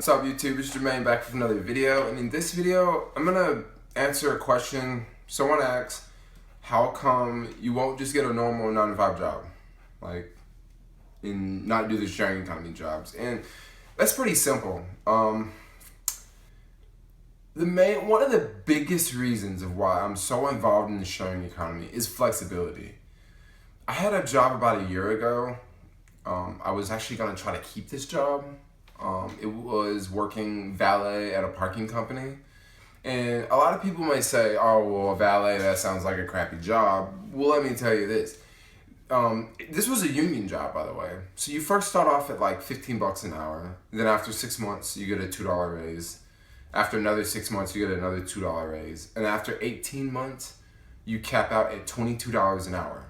What's up YouTube, it's Jermaine back with another video, and in this video I'm gonna answer a question someone asks: how come you won't just get a normal 9-to-5 job, like, and not do the sharing economy jobs? And that's pretty simple. One of the biggest reasons of why I'm so involved in the sharing economy is flexibility. I had a job about a year ago. I was actually gonna try to keep this job. It was working valet at a parking company. And a lot of people may say, oh, well, valet, that sounds like a crappy job. Well, let me tell you this. This was a union job, by the way. So you first start off at like 15 bucks an hour. Then after 6 months, you get a $2 raise. After another 6 months, you get another $2 raise. And after 18 months, you cap out at $22 an hour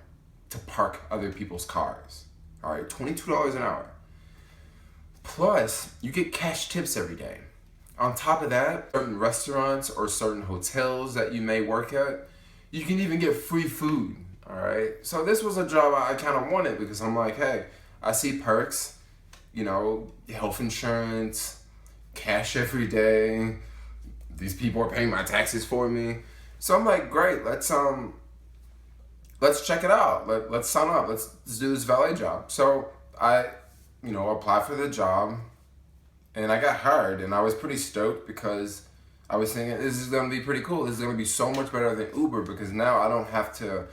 to park other people's cars. All right, $22 an hour. Plus, you get cash tips every day. On top of that, certain restaurants or certain hotels that you may work at, you can even get free food, all right? So this was a job I kind of wanted because I'm like, hey, I see perks, you know, health insurance, cash every day. These people are paying my taxes for me. So I'm like, great, let's check it out. Let's sign up. Let's do this valet job. So I applied for the job, and I got hired, and I was pretty stoked because I was thinking, this is gonna be pretty cool. This is gonna be so much better than Uber because now I don't have to,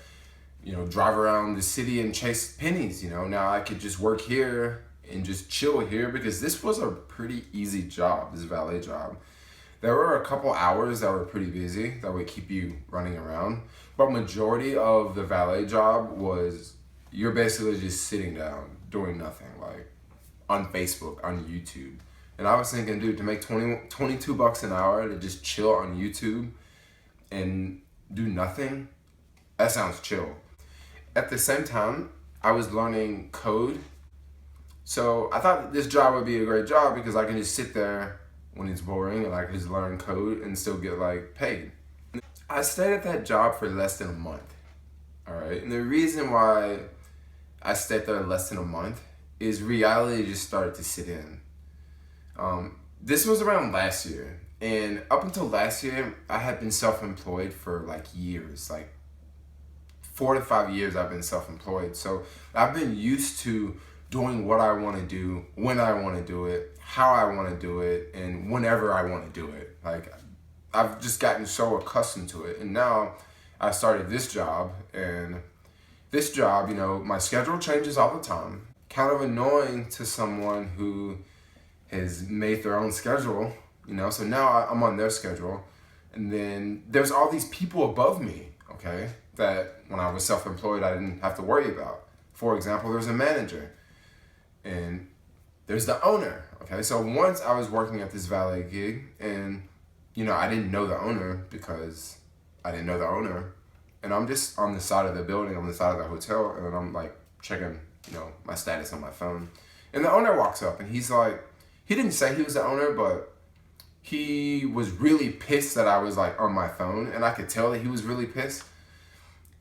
drive around the city and chase pennies. Now I could just work here and just chill here because this was a pretty easy job, this valet job. There were a couple hours that were pretty busy that would keep you running around, but majority of the valet job was you're basically just sitting down doing nothing, like on Facebook, on YouTube. And I was thinking, dude, to make 22 bucks an hour to just chill on YouTube and do nothing, that sounds chill. At the same time, I was learning code. So I thought this job would be a great job because I can just sit there when it's boring and I can just learn code and still get paid. I stayed at that job for less than a month, all right? And the reason why I stayed there less than a month is reality just started to sit in. This was around last year, and up until last year, I had been self-employed for years, 4 to 5 years I've been self-employed. So I've been used to doing what I want to do, when I want to do it, how I want to do it, and whenever I want to do it. I've just gotten so accustomed to it. And now I started this job, and this job, my schedule changes all the time. Kind of annoying to someone who has made their own schedule, so now I'm on their schedule. And then there's all these people above me, okay, that when I was self-employed, I didn't have to worry about. For example, there's a manager and there's the owner, okay? So once I was working at this valet gig and, I didn't know the owner because I didn't know the owner. And I'm just on the side of the building, on the side of the hotel, and I'm checking, my status on my phone. And the owner walks up and he's like, he didn't say he was the owner, but he was really pissed that I was on my phone, and I could tell that he was really pissed.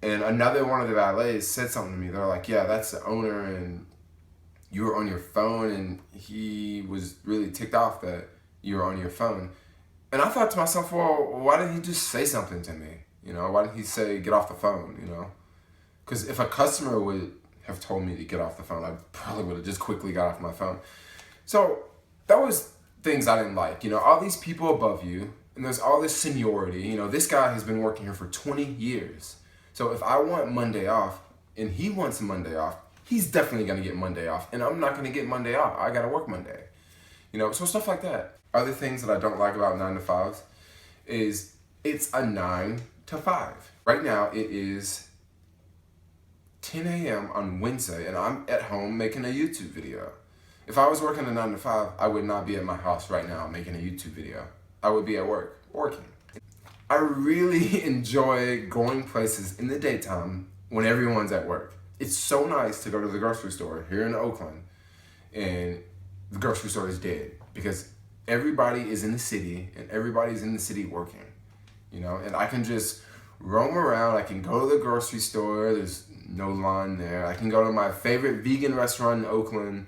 And another one of the valets said something to me. They're like, yeah, that's the owner, and you were on your phone, and he was really ticked off that you were on your phone. And I thought to myself, well, why didn't he just say something to me? Why didn't he say, get off the phone, Because if a customer would have told me to get off the phone, I probably would have just quickly got off my phone. So that was things I didn't like. All these people above you, and there's all this seniority. This guy has been working here for 20 years. So if I want Monday off, and he wants Monday off, he's definitely going to get Monday off. And I'm not going to get Monday off. I got to work Monday. So stuff like that. Other things that I don't like about 9-to-5s is it's a 9 to 5. Right now it is 10 a.m. on Wednesday and I'm at home making a YouTube video. If I was working a 9-to-5, I would not be at my house right now making a YouTube video. I would be at work, working. I really enjoy going places in the daytime when everyone's at work. It's so nice to go to the grocery store here in Oakland and the grocery store is dead because everybody is in the city and everybody's in the city working, and I can just roam around. I can go to the grocery store. There's no line there. I can go to my favorite vegan restaurant in Oakland.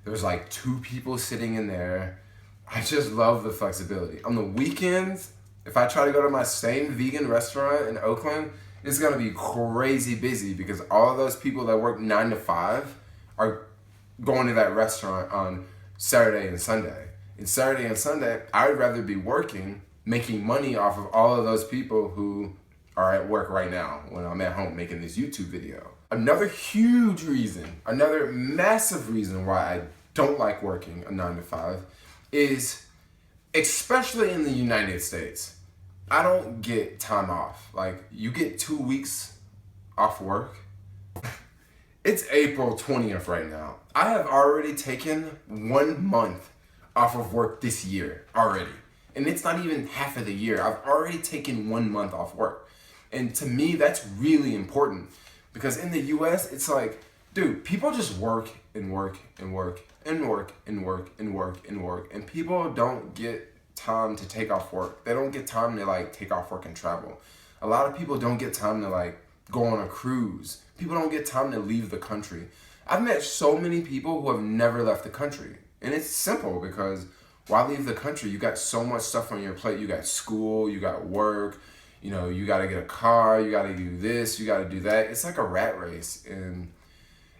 There's 2 people sitting in there. I just love the flexibility. On the weekends, if I try to go to my same vegan restaurant in Oakland, it's gonna be crazy busy because all of those people that work 9 to 5 are going to that restaurant on Saturday and Sunday. And Saturday and Sunday, I'd rather be working, making money off of all of those people who are at work right now when I'm at home making this YouTube video. Another huge reason, another massive reason why I don't like working a 9 to 5 is, especially in the United States, I don't get time off. Like, you get 2 weeks off work. It's April 20th right now. I have already taken 1 month off of work this year already. And it's not even half of the year. I've already taken 1 month off work. And to me, that's really important. Because in the US, it's like, dude, people just work and work and work and work and work and work and work. And people don't get time to take off work. They don't get time to like take off work and travel. A lot of people don't get time to like go on a cruise. People don't get time to leave the country. I've met so many people who have never left the country. And it's simple because why leave the country? You got so much stuff on your plate. You got school, you got work, you know, you got to get a car, you got to do this, you got to do that. It's like a rat race. And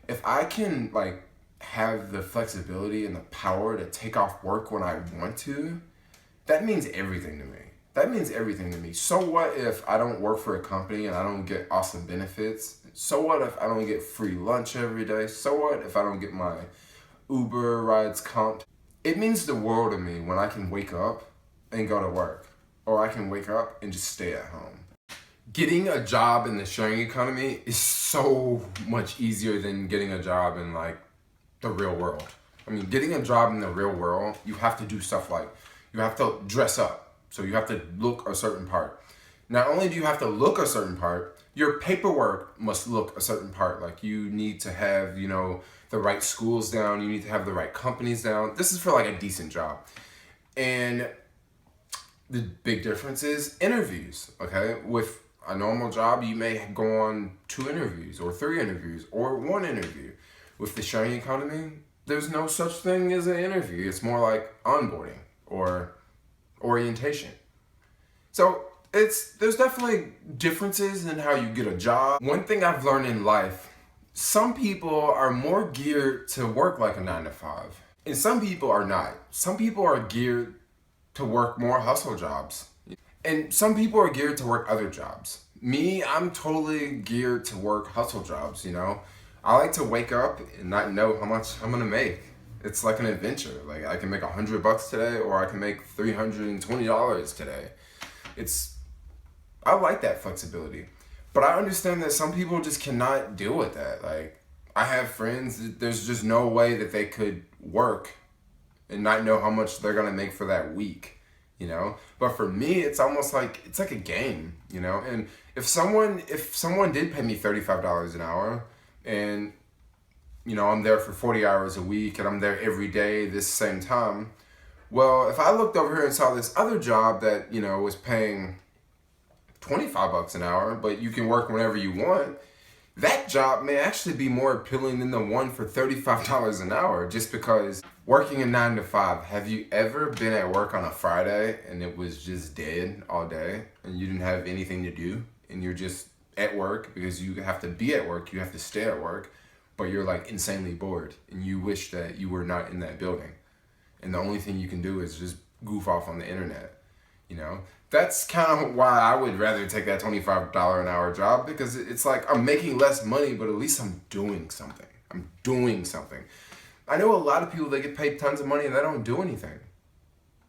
if I can like have the flexibility and the power to take off work when I want to, that means everything to me. That means everything to me. So what if I don't work for a company and I don't get awesome benefits? So what if I don't get free lunch every day? So what if I don't get my Uber rides comped? It means the world to me when I can wake up and go to work, or I can wake up and just stay at home. Getting a job in the sharing economy is so much easier than getting a job in like the real world. I mean, getting a job in the real world, you have to do stuff like, you have to dress up. So you have to look a certain part. Not only do you have to look a certain part, your paperwork must look a certain part. Like you need to have, you know, the right schools down. You need to have the right companies down. This is for like a decent job. And the big difference is interviews, okay? With a normal job, you may go on 2 interviews or 3 interviews or 1 interview. With the sharing economy, there's no such thing as an interview. It's more like onboarding or orientation. So there's definitely differences in how you get a job. One thing I've learned in life, some people are more geared to work like a 9 to 5, and some people are not. Some people are geared to work more hustle jobs, and some people are geared to work other jobs. Me, I'm totally geared to work hustle jobs, you know? I like to wake up and not know how much I'm gonna make. It's like an adventure. Like I can make $100 today, or I can make $320 today. I like that flexibility, but I understand that some people just cannot deal with that. Like I have friends, there's just no way that they could work and not know how much they're gonna make for that week, you know? But for me, it's almost like, it's like a game, you know? And if someone did pay me $35 an hour and, you know, I'm there for 40 hours a week and I'm there every day this same time, well, if I looked over here and saw this other job that, you know, was paying $25 an hour, but you can work whenever you want, that job may actually be more appealing than the one for $35 an hour, just because working a 9 to 5, have you ever been at work on a Friday and it was just dead all day and you didn't have anything to do and you're just at work because you have to be at work, you have to stay at work, but you're like insanely bored and you wish that you were not in that building. And the only thing you can do is just goof off on the internet, you know? That's kind of why I would rather take that $25 an hour job, because it's like I'm making less money, but at least I'm doing something. I'm doing something. I know a lot of people that get paid tons of money and they don't do anything.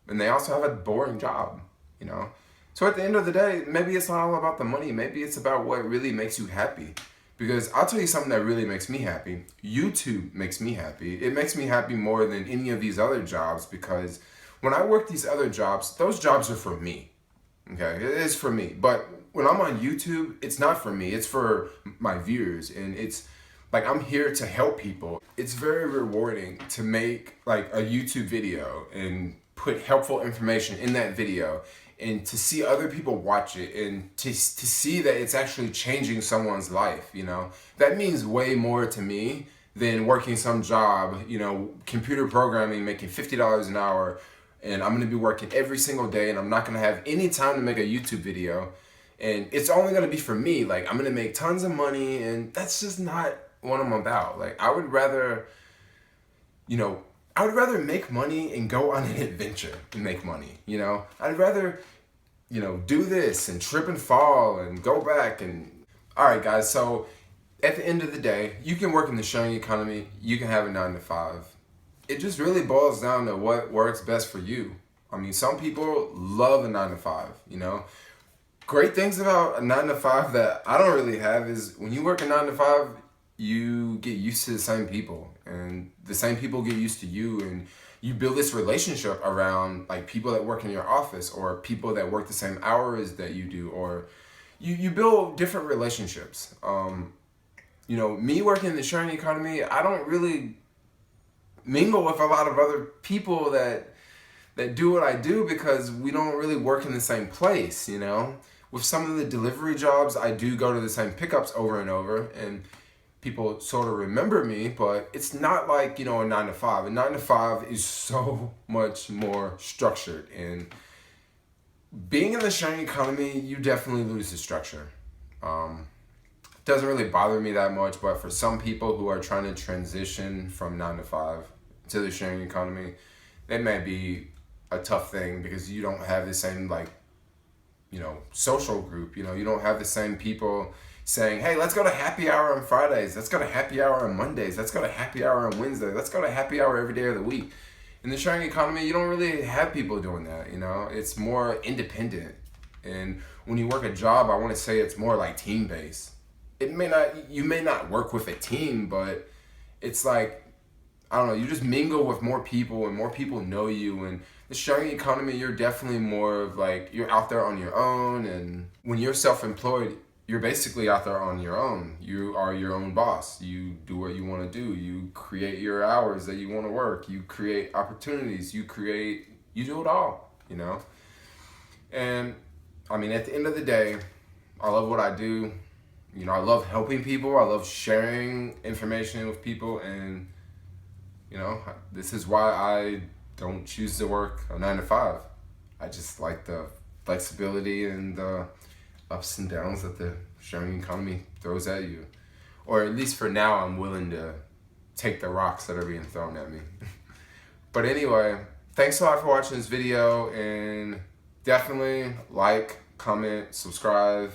And they also have a boring job, you know? So at the end of the day, maybe it's not all about the money. Maybe it's about what really makes you happy. Because I'll tell you something that really makes me happy. YouTube makes me happy. It makes me happy more than any of these other jobs, because when I work these other jobs, those jobs are for me. Okay, it is for me. But when I'm on YouTube, it's not for me. It's for my viewers. And it's like I'm here to help people. It's very rewarding to make like a YouTube video and put helpful information in that video, and to see other people watch it, and to see that it's actually changing someone's life, you know? That means way more to me than working some job, you know, computer programming, making $50 an hour, and I'm gonna be working every single day, and I'm not gonna have any time to make a YouTube video, and it's only gonna be for me. Like, I'm gonna make tons of money, and that's just not what I'm about. Like, I would rather make money and go on an adventure and make money. I'd rather do this and trip and fall and go back. And all right, guys, so at the end of the day, you can work in the sharing economy, you can have a 9 to 5. It just really boils down to what works best for you. I mean, some people love a 9 to 5. Great things about a 9 to 5 that I don't really have is when you work a 9 to 5, you get used to the same people, and the same people get used to you, and you build this relationship around like people that work in your office or people that work the same hours that you do, or you build different relationships. Me working in the sharing economy, I don't really mingle with a lot of other people that do what I do because we don't really work in the same place. With some of the delivery jobs, I do go to the same pickups over and over, and people sort of remember me, but it's not like, a 9 to 5. A 9 to 5 is so much more structured, and being in the sharing economy, you definitely lose the structure. Doesn't really bother me that much, but for some people who are trying to transition from 9 to 5 to the sharing economy, that may be a tough thing because you don't have the same social group. You don't have the same people saying, hey, let's go to happy hour on Fridays, let's go to happy hour on Mondays, let's go to happy hour on Wednesday, let's go to happy hour every day of the week. In the sharing economy, you don't really have people doing that. It's more independent. And when you work a job, I want to say it's more like team-based. You may not work with a team, but it's like, I don't know, you just mingle with more people and more people know you. And the sharing economy, you're definitely more of like, you're out there on your own. And when you're self-employed, you're basically out there on your own. You are your own boss. You do what you want to do. You create your hours that you want to work. You create opportunities. You do it all, And I mean, at the end of the day, I love what I do. I love helping people. I love sharing information with people. And, this is why I don't choose to work a 9 to 5. I just like the flexibility and the ups and downs that the sharing economy throws at you. Or at least for now, I'm willing to take the rocks that are being thrown at me. But anyway, thanks a lot for watching this video, and definitely like, comment, subscribe.